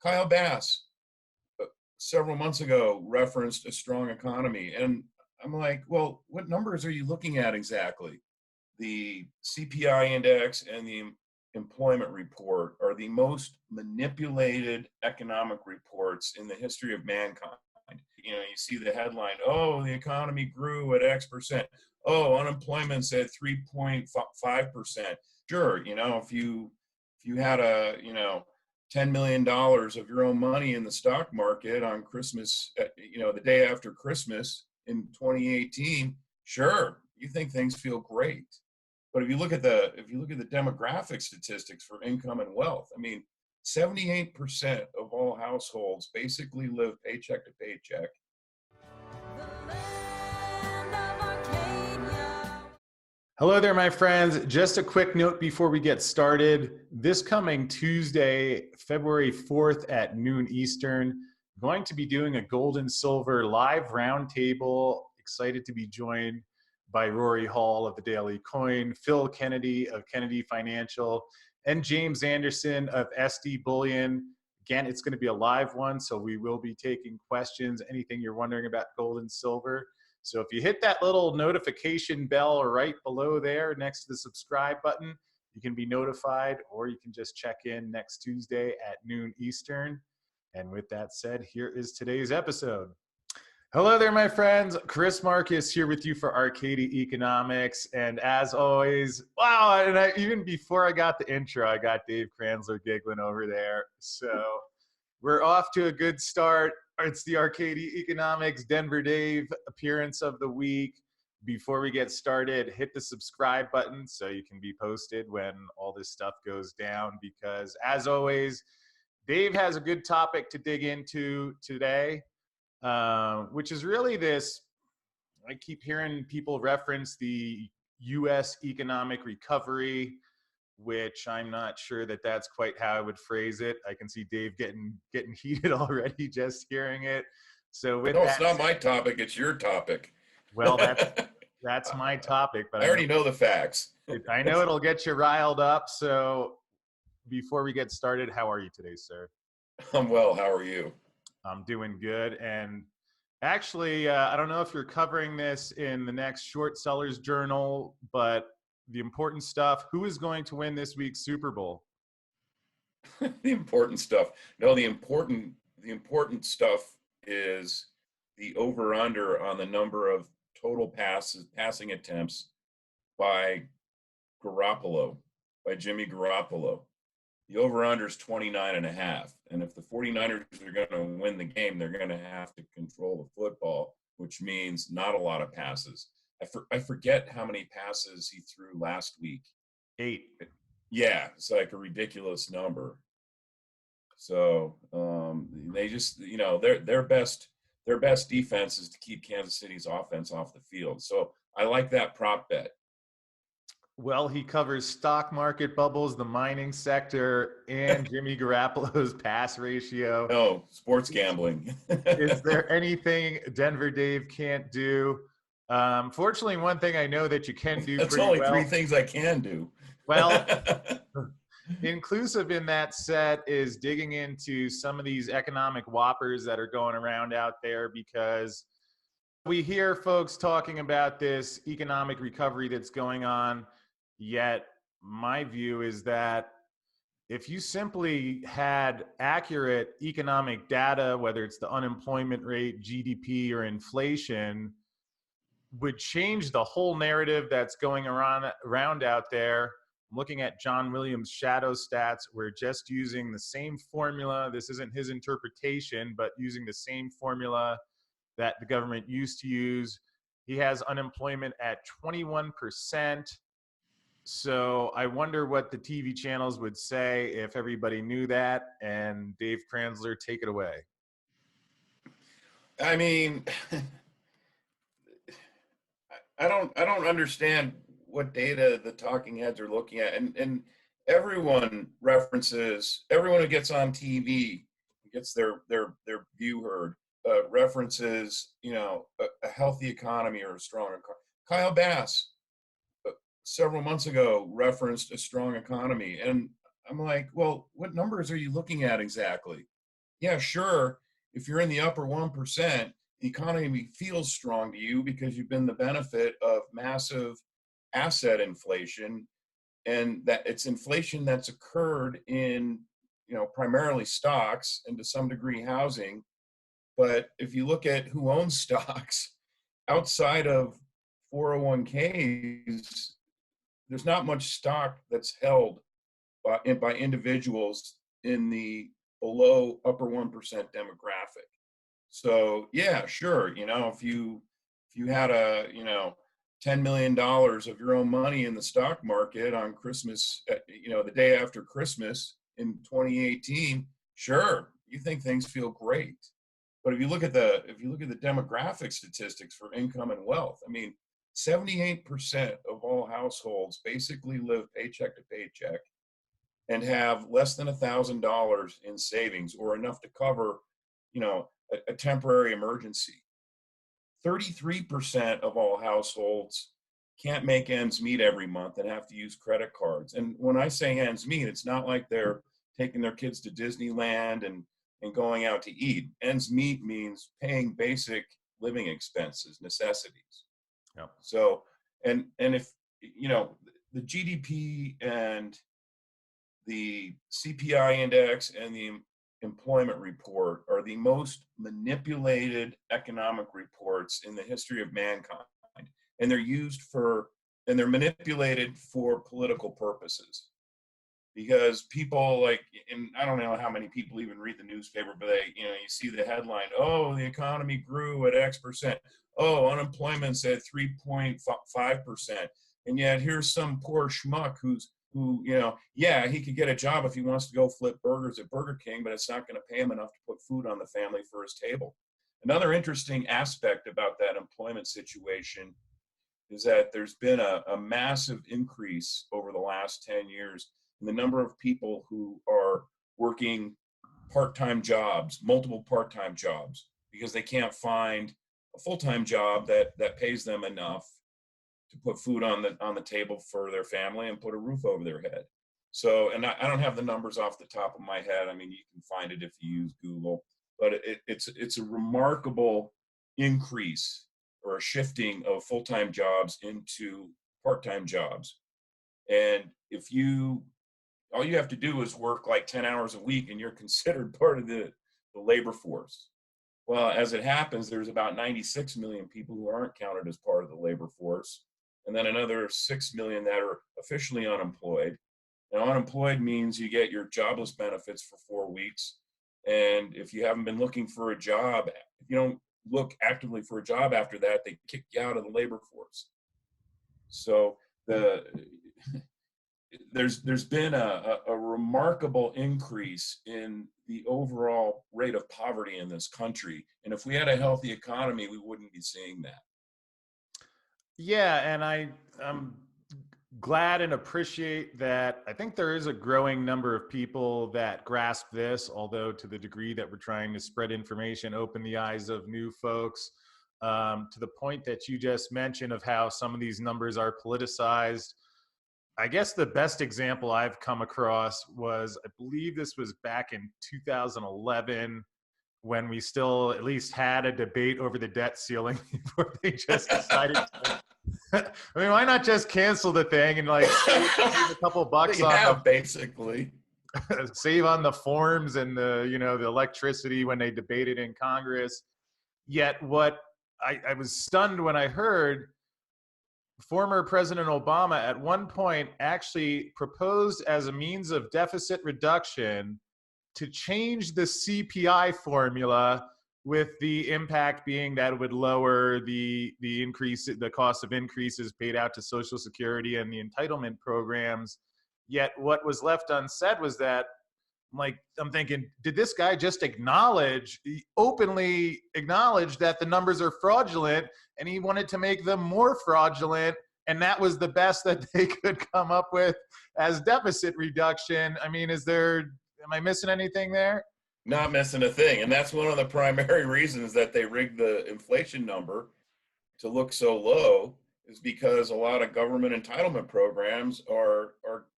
Kyle Bass several months ago referenced a strong economy. And I'm like, well, what numbers are you looking at exactly? The CPI index and the employment report are the most manipulated economic reports in the history of mankind. You know, you see the headline, oh, the economy grew at X percent. Oh, unemployment's at 3.5%. Sure, if you had $10 million of your own money in the stock market on Christmas, the day after Christmas in 2018, sure, you think things feel great. But if you look at the demographic statistics for income and wealth, I mean, 78% of all households basically live paycheck to paycheck. Hello there, my friends. Just a quick note before we get started. This coming Tuesday, February 4th at noon Eastern, going to be doing a gold and silver live roundtable. Excited to be joined by Rory Hall of the Daily Coin, Phil Kennedy of Kennedy Financial, and James Anderson of SD Bullion. Again, it's going to be a live one, so we will be taking questions, anything you're wondering about gold and silver. So if you hit that little notification bell right below there next to the subscribe button, you can be notified, or you can just check in next Tuesday at noon Eastern. And with that said, here is today's episode. Hello there, my friends. Chris Marcus here with you for Arcadia Economics. And as always, wow, and even before I got the intro, I got Dave Kranzler giggling over there. So we're off to a good start. It's the Arcadia Economics Denver Dave appearance of the week. Before we get started, hit the subscribe button so you can be posted when all this stuff goes down, because as always, Dave has a good topic to dig into today, which is really this. I keep hearing people reference the U.S. economic recovery, which I'm not sure that that's quite how I would phrase it. I can see Dave getting heated already just hearing it. So with No, that, it's not my topic, it's your topic. Well, that's my topic, but I already know the facts. I know it'll get you riled up. So before we get started, how are you today, sir? I'm well. How are you? I'm doing good. And actually, I don't know if you're covering this in the next Short Sellers Journal, but the important stuff, who is going to win this week's Super Bowl? The important stuff. No, the important stuff is the over-under on the number of total passing attempts by Jimmy Garoppolo. The over-under is 29.5. And if the 49ers are going to win the game, they're going to have to control the football, which means not a lot of passes. I forget how many passes he threw last week. 8. Yeah, it's like a ridiculous number. So they just, their best defense is to keep Kansas City's offense off the field. So I like that prop bet. Well, he covers stock market bubbles, the mining sector, and Jimmy Garoppolo's pass ratio. No, sports gambling. Is there anything Denver Dave can't do? Fortunately, one thing I know that you can do That's pretty only well. 3 things I can do. Well, inclusive in that set is digging into some of these economic whoppers that are going around out there, because we hear folks talking about this economic recovery that's going on, yet my view is that if you simply had accurate economic data, whether it's the unemployment rate, GDP, or inflation, would change the whole narrative that's going around out there. I'm looking at John Williams' shadow stats. We're just using the same formula. This isn't his interpretation, but using the same formula that the government used to use. He has unemployment at 21%. So I wonder what the TV channels would say if everybody knew that. And Dave Kranzler, take it away. I mean, I don't understand what data the talking heads are looking at, and everyone who gets on TV, gets their view heard, references a healthy economy or a strong economy. Kyle Bass several months ago referenced a strong economy, and I'm like, well, what numbers are you looking at exactly? yeah, sure, if you're in the upper 1%, the economy feels strong to you because you've been the benefit of massive asset inflation, and that it's inflation that's occurred in, primarily stocks and to some degree housing. But if you look at who owns stocks outside of 401ks, there's not much stock that's held by individuals in the below upper 1% demographic. So yeah, sure. If you had $10 million of your own money in the stock market on Christmas, the day after Christmas in 2018, sure, you think things feel great. But if you look at the demographic statistics for income and wealth, I mean, 78% of all households basically live paycheck to paycheck and have less than $1,000 in savings or enough to cover, a temporary emergency. 33% of all households can't make ends meet every month and have to use credit cards. And when I say ends meet, it's not like they're taking their kids to Disneyland and going out to eat. Ends meet means paying basic living expenses, necessities. Yeah. So, and if, the GDP and the CPI index and the employment report are the most manipulated economic reports in the history of mankind. And they're manipulated for political purposes. Because people and I don't know how many people even read the newspaper, but you see the headline, oh, the economy grew at X%. Oh, unemployment's at 3.5%. And yet here's some poor schmuck yeah, he could get a job if he wants to go flip burgers at Burger King, but it's not going to pay him enough to put food on the family for his table. Another interesting aspect about that employment situation is that there's been a massive increase over the last 10 years in the number of people who are working part-time jobs, multiple part-time jobs, because they can't find a full-time job that pays them enough to put food on the table for their family and put a roof over their head. So, and I don't have the numbers off the top of my head. I mean, you can find it if you use Google, but it's a remarkable increase or a shifting of full-time jobs into part-time jobs. And all you have to do is work like 10 hours a week and you're considered part of the labor force. Well, as it happens, there's about 96 million people who aren't counted as part of the labor force, and then another 6 million that are officially unemployed. Now, unemployed means you get your jobless benefits for 4 weeks. And if you haven't been looking for a job, if you don't look actively for a job after that, they kick you out of the labor force. So there's been a remarkable increase in the overall rate of poverty in this country. And if we had a healthy economy, we wouldn't be seeing that. Yeah, and I'm glad and appreciate that. I think there is a growing number of people that grasp this, although to the degree that we're trying to spread information, open the eyes of new folks, to the point that you just mentioned of how some of these numbers are politicized. I guess the best example I've come across was, I believe this was back in 2011, when we still at least had a debate over the debt ceiling before they just decided to, I mean, why not just cancel the thing and save a couple bucks Basically save on the forms and the electricity when they debated in Congress. Yet what I was stunned when I heard former President Obama at one point actually proposed as a means of deficit reduction to change the CPI formula, with the impact being that it would lower the cost of increases paid out to Social Security and the entitlement programs. Yet what was left unsaid was that, I'm thinking, did this guy just openly acknowledge that the numbers are fraudulent, and he wanted to make them more fraudulent, and that was the best that they could come up with as deficit reduction? I mean, am I missing anything there? not missing a thing. And that's one of the primary reasons that they rigged the inflation number to look so low, is because a lot of government entitlement programs are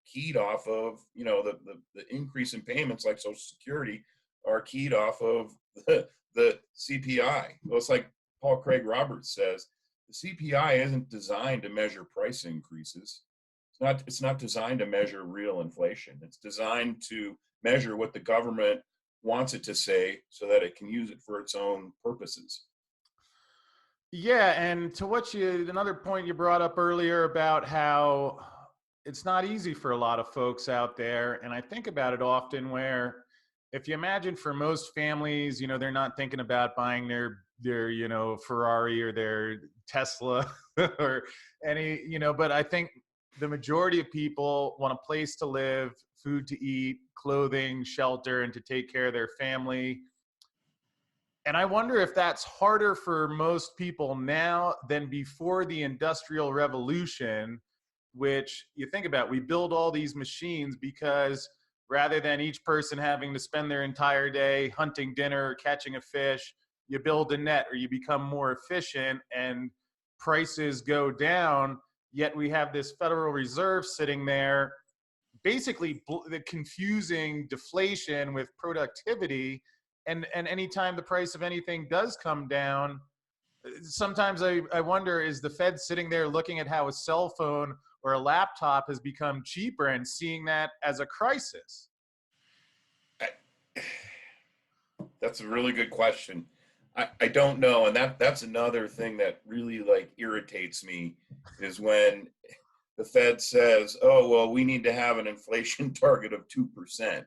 keyed off of, the increase in payments like Social Security are keyed off of the CPI. Well, it's like Paul Craig Roberts says, the CPI isn't designed to measure price increases. It's not designed to measure real inflation. It's designed to measure what the government wants it to say so that it can use it for its own purposes. Yeah, and to another point you brought up earlier about how it's not easy for a lot of folks out there, and I think about it often where if you imagine for most families, they're not thinking about buying their Ferrari or their Tesla or but I think the majority of people want a place to live, food to eat, clothing, shelter, and to take care of their family. And I wonder if that's harder for most people now than before the Industrial Revolution, which you think about, we build all these machines because rather than each person having to spend their entire day hunting dinner or catching a fish, you build a net or you become more efficient and prices go down. Yet we have this Federal Reserve sitting there basically the confusing deflation with productivity, and anytime the price of anything does come down, sometimes I wonder, is the Fed sitting there looking at how a cell phone or a laptop has become cheaper and seeing that as a crisis? That's a really good question. I don't know, and that's another thing that really like irritates me is when the Fed says, "Oh well, we need to have an inflation target of 2%,"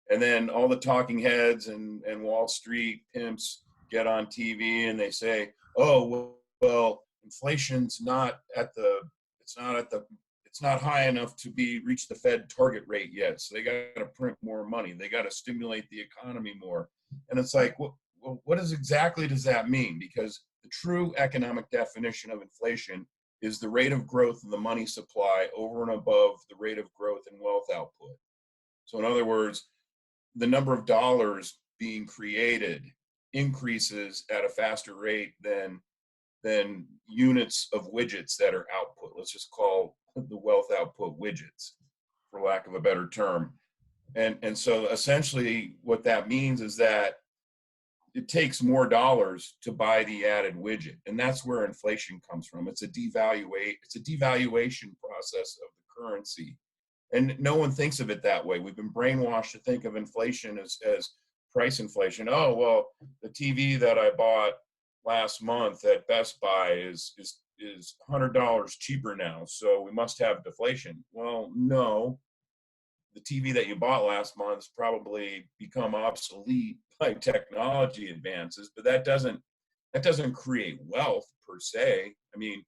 and then all the talking heads and Wall Street pimps get on TV and they say, "Oh well, inflation's not at the it's not at the it's not high enough to be reach the Fed target rate yet, so they got to print more money. They got to stimulate the economy more." And it's like, well, what exactly does that mean? Because the true economic definition of inflation is the rate of growth of the money supply over and above the rate of growth in wealth output. So in other words, the number of dollars being created increases at a faster rate than units of widgets that are output. Let's just call the wealth output widgets, for lack of a better term. And so essentially what that means is that it takes more dollars to buy the added widget. And that's where inflation comes from. It's a devaluation process of the currency. And no one thinks of it that way. We've been brainwashed to think of inflation as price inflation. Oh, well, the TV that I bought last month at Best Buy is $100 cheaper now, so we must have deflation. Well, no, the TV that you bought last month has probably become obsolete by technology advances, but that doesn't create wealth per se. I mean,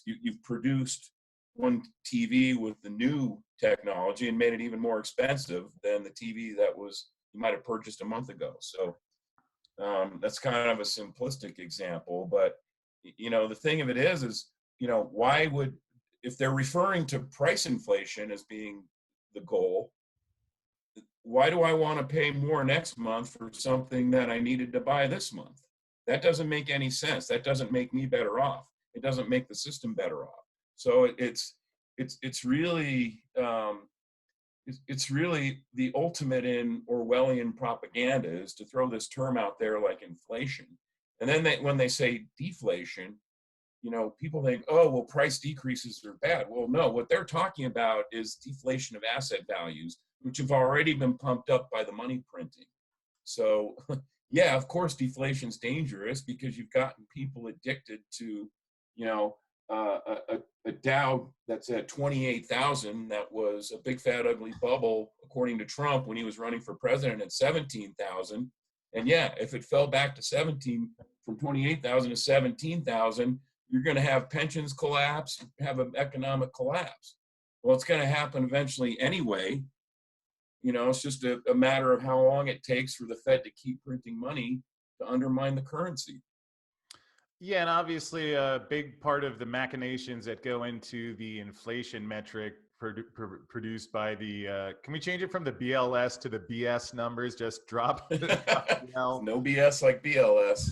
you've produced one TV with the new technology and made it even more expensive than the TV that you might have purchased a month ago. So that's kind of a simplistic example, but the thing of it is why would, if they're referring to price inflation as being the goal, why do I want to pay more next month for something that I needed to buy this month? That doesn't make any sense. That doesn't make me better off. It doesn't make the system better off. So it's really the ultimate in Orwellian propaganda is to throw this term out there like inflation, and then when they say deflation, people think, oh, well, price decreases are bad. Well, no, what they're talking about is deflation of asset values, which have already been pumped up by the money printing. So, yeah, of course, deflation is dangerous because you've gotten people addicted to, a Dow that's at 28,000 that was a big fat ugly bubble, according to Trump, when he was running for president at 17,000. And yeah, if it fell back to 17, from 28,000 to 17,000, you're going to have pensions collapse, have an economic collapse. Well, it's going to happen eventually anyway. It's just a matter of how long it takes for the Fed to keep printing money to undermine the currency. Yeah, and obviously a big part of the machinations that go into the inflation metric produced by can we change it from the BLS to the BS numbers? Just drop No BS like BLS.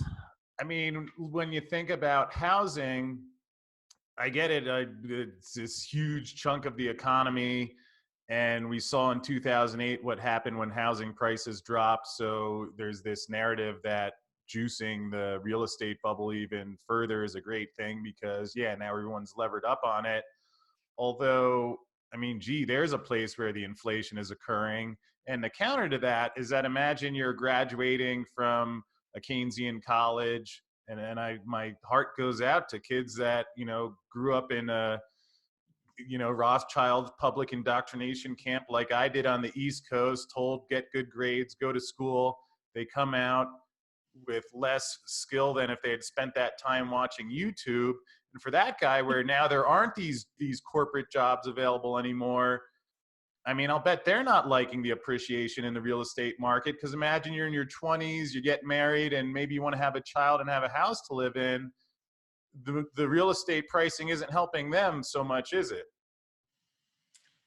I mean, when you think about housing, I get it. It's this huge chunk of the economy. And we saw in 2008 what happened when housing prices dropped. So there's this narrative that juicing the real estate bubble even further is a great thing because, yeah, now everyone's levered up on it. Although, I mean, gee, there's a place where the inflation is occurring. And the counter to that is that imagine you're graduating from a Keynesian college, and my heart goes out to kids that, you know, grew up in a, you know, Rothschild public indoctrination camp like I did on the East Coast, told get good grades, go to school. They come out with less skill than if they had spent that time watching YouTube. And for that guy, where now there aren't these corporate jobs available anymore, I mean, I'll bet they're not liking the appreciation in the real estate market, because imagine you're in your 20s, you get married, and maybe you want to have a child and have a house to live in. The real estate pricing isn't helping them so much, is it?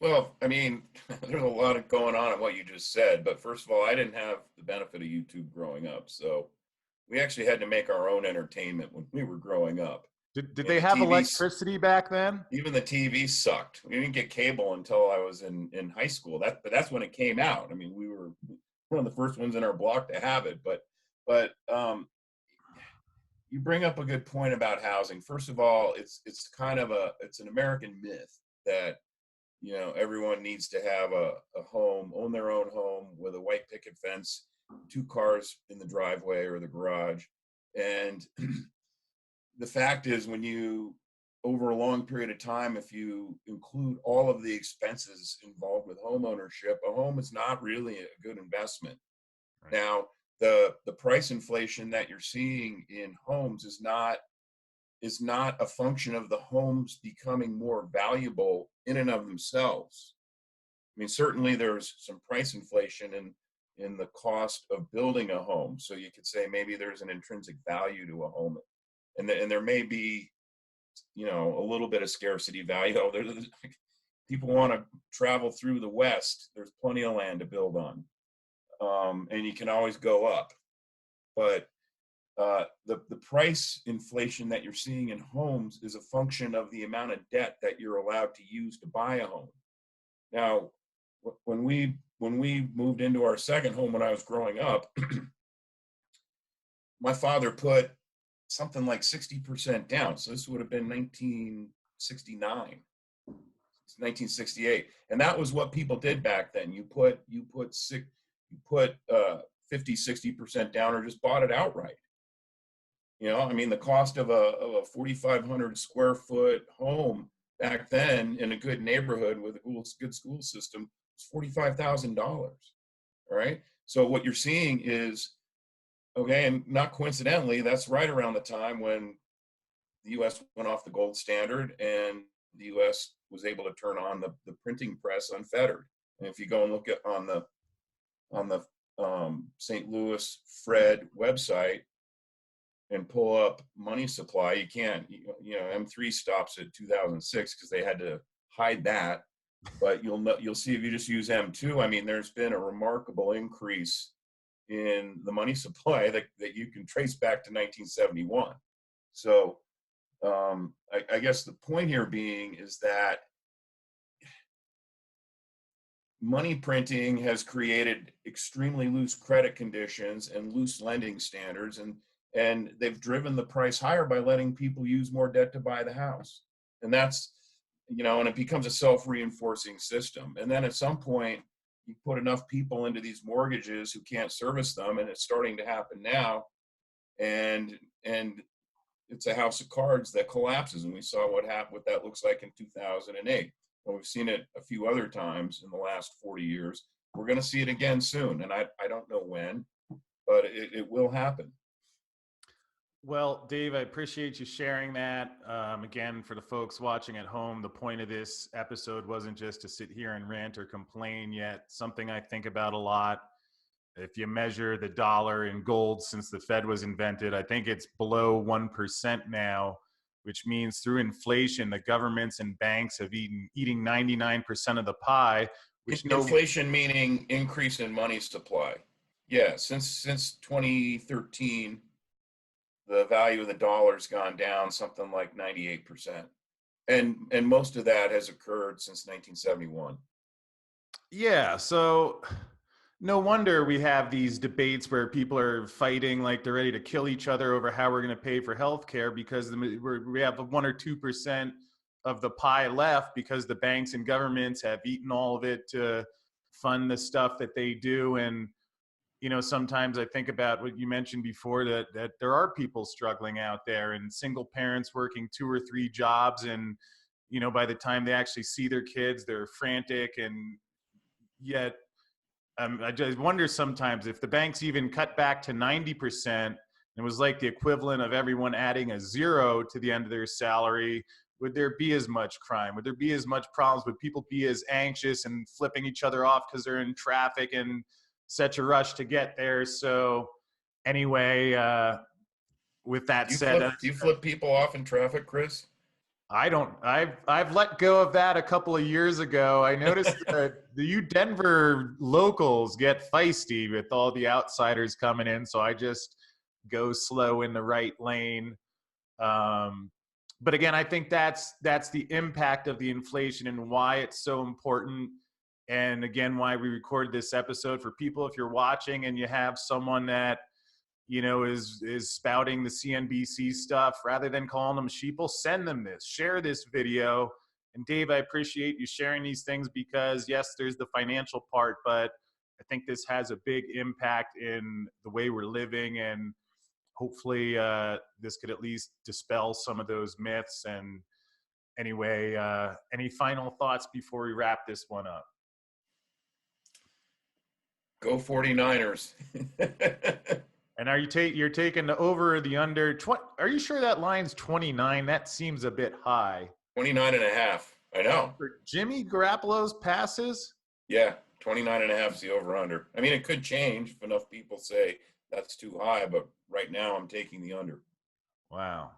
Well, I mean, there's a lot of going on in what you just said, but first of all, I didn't have the benefit of YouTube growing up, so we actually had to make our own entertainment when we were growing up. Did And they the have TV, electricity back then? even the TV sucked. We didn't get cable until I was in high school. But that's when it came out. I mean, we were one of the first ones in our block to have it. But you bring up a good point about housing. First of all, it's kind of it's an American myth that, you know, everyone needs to have a home, own their own home with a white picket fence, two cars in the driveway or the garage. And the fact is, when you, over a long period of time, if you include all of the expenses involved with home ownership, a home is not really a good investment. Right. Now, the price inflation that you're seeing in homes is not a function of the homes becoming more valuable in and of themselves. I mean, certainly there's some price inflation in the cost of building a home. So you could say maybe there's an intrinsic value to a home, and there may be, you know, a little bit of scarcity value. Oh, people want to travel through the West. There's plenty of land to build on, and you can always go up. But the price inflation that you're seeing in homes is a function of the amount of debt that you're allowed to use to buy a home. Now, when we moved into our second home when I was growing up, my father put something like 60% down. So this would have been 1969, 1968, and that was what people did back then. You put 50, 60% down, or just bought it outright. You know, I mean, the cost of a 4,500 square foot home back then in a good neighborhood with a good school system was $45,000. All right. So what you're seeing is, okay, and not coincidentally, that's right around the time when the U.S. went off the gold standard and the U.S. was able to turn on the printing press unfettered. And if you go and look at on the St. Louis Fred website and pull up money supply, you can't. You know, M3 stops at 2006 because they had to hide that. But you'll see if you just use M2. I mean, there's been a remarkable increase in the money supply that you can trace back to 1971. So I guess the point here being is that money printing has created extremely loose credit conditions and loose lending standards, and they've driven the price higher by letting people use more debt to buy the house. And that's, you know, and it becomes a self-reinforcing system. And then at some point, you put enough people into these mortgages who can't service them, and it's starting to happen now. And it's a house of cards that collapses. And we saw what that looks like in 2008. And we've seen it a few other times in the last 40 years. We're going to see it again soon. And I don't know when, but it will happen. Well, Dave, I appreciate you sharing that. Again, for the folks watching at home, the point of this episode wasn't just to sit here and rant or complain, yet something I think about a lot. If you measure the dollar in gold since the Fed was invented, I think it's below 1% now, which means through inflation, the governments and banks have eating 99% of the pie, which inflation meaning increase in money supply. Yeah, since 2013, the value of the dollar's gone down something like 98%. And most of that has occurred since 1971. Yeah, so no wonder we have these debates where people are fighting like they're ready to kill each other over how we're going to pay for healthcare because we have 1 or 2% of the pie left because the banks and governments have eaten all of it to fund the stuff that they do. And sometimes I think about what you mentioned before, that there are people struggling out there and single parents working 2 or 3 jobs, and by the time they actually see their kids, they're frantic. And yet I just wonder sometimes if the banks even cut back to 90%, it was like the equivalent of everyone adding a zero to the end of their salary, would there be as much crime? Would there be as much problems? Would people be as anxious and flipping each other off because they're in traffic and such a rush to get there? So anyway, with that said, Do you flip people off in traffic, Chris? I don't. I've let go of that a couple of years ago. I noticed that the U Denver locals get feisty with all the outsiders coming in, so I just go slow in the right lane. Um, but again, I think that's the impact of the inflation and why it's so important. And again, why we recorded this episode for people. If you're watching and you have someone that is spouting the CNBC stuff, rather than calling them sheeple, send them this, share this video. And Dave, I appreciate you sharing these things because yes, there's the financial part, but I think this has a big impact in the way we're living, and hopefully this could at least dispel some of those myths. And anyway, any final thoughts before we wrap this one up? Go 49ers. And are you're taking the over or the under? Are you sure that line's 29? That seems a bit high. 29 and a half. I know. For Jimmy Garoppolo's passes? Yeah, 29 and a half is the over under. I mean, it could change if enough people say that's too high, but right now I'm taking the under. Wow.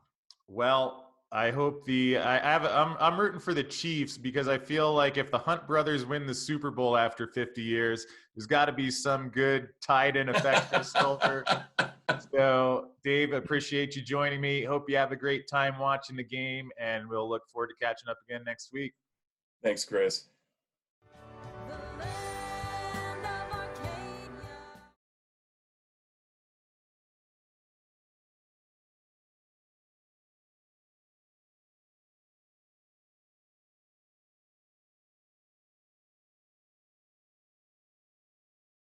Well, I hope I'm rooting for the Chiefs because I feel like if the Hunt brothers win the Super Bowl after 50 years, there's got to be some good tied-in effect for Silver. So, Dave, appreciate you joining me. Hope you have a great time watching the game, and we'll look forward to catching up again next week. Thanks, Chris.